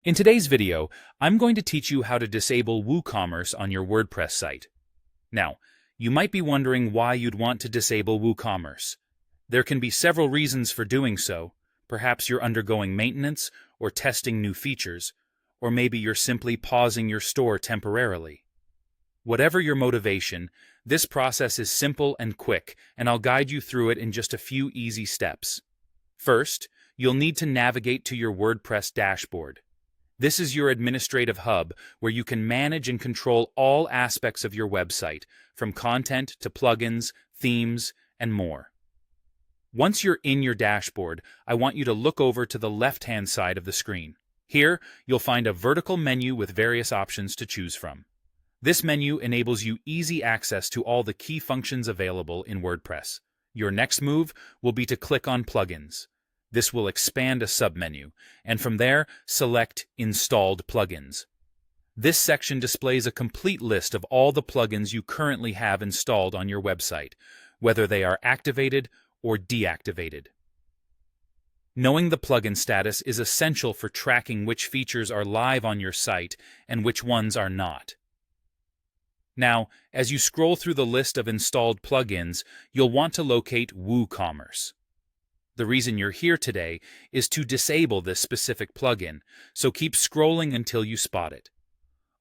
In today's video, I'm going to teach you how to disable WooCommerce on your WordPress site. Now, you might be wondering why you'd want to disable WooCommerce. There can be several reasons for doing so. Perhaps you're undergoing maintenance or testing new features, or maybe you're simply pausing your store temporarily. Whatever your motivation, this process is simple and quick, and I'll guide you through it in just a few easy steps. First, you'll need to navigate to your WordPress dashboard. This is your administrative hub where you can manage and control all aspects of your website, from content to plugins, themes, and more. Once you're in your dashboard, I want you to look over to the left-hand side of the screen. Here, you'll find a vertical menu with various options to choose from. This menu enables you easy access to all the key functions available in WordPress. Your next move will be to click on Plugins. This will expand a submenu, and from there, select Installed Plugins. This section displays a complete list of all the plugins you currently have installed on your website, whether they are activated or deactivated. Knowing the plugin status is essential for tracking which features are live on your site and which ones are not. Now, as you scroll through the list of installed plugins, you'll want to locate WooCommerce. The reason you're here today is to disable this specific plugin, so keep scrolling until you spot it.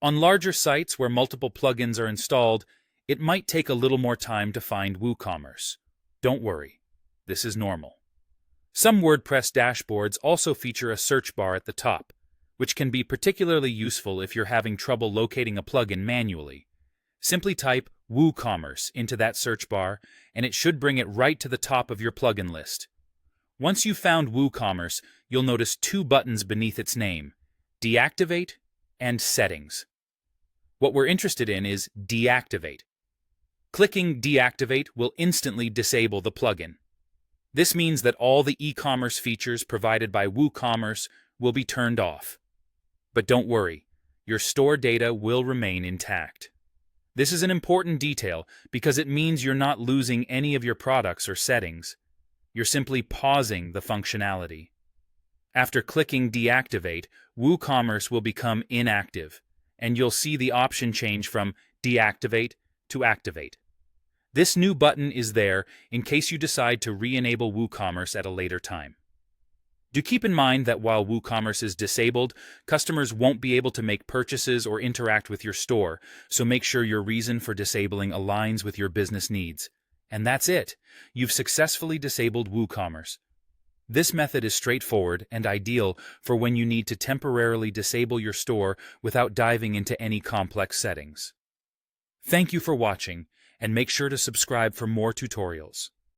On larger sites where multiple plugins are installed, it might take a little more time to find WooCommerce. Don't worry, this is normal. Some WordPress dashboards also feature a search bar at the top, which can be particularly useful if you're having trouble locating a plugin manually. Simply type WooCommerce into that search bar, and it should bring it right to the top of your plugin list. Once you've found WooCommerce, you'll notice two buttons beneath its name, Deactivate and Settings. What we're interested in is Deactivate. Clicking Deactivate will instantly disable the plugin. This means that all the e-commerce features provided by WooCommerce will be turned off. But don't worry, your store data will remain intact. This is an important detail because it means you're not losing any of your products or settings. You're simply pausing the functionality. After clicking Deactivate, WooCommerce will become inactive, and you'll see the option change from Deactivate to Activate. This new button is there in case you decide to re-enable WooCommerce at a later time. Do keep in mind that while WooCommerce is disabled, customers won't be able to make purchases or interact with your store, so make sure your reason for disabling aligns with your business needs. And that's it. You've successfully disabled WooCommerce. This method is straightforward and ideal for when you need to temporarily disable your store without diving into any complex settings. Thank you for watching, and make sure to subscribe for more tutorials.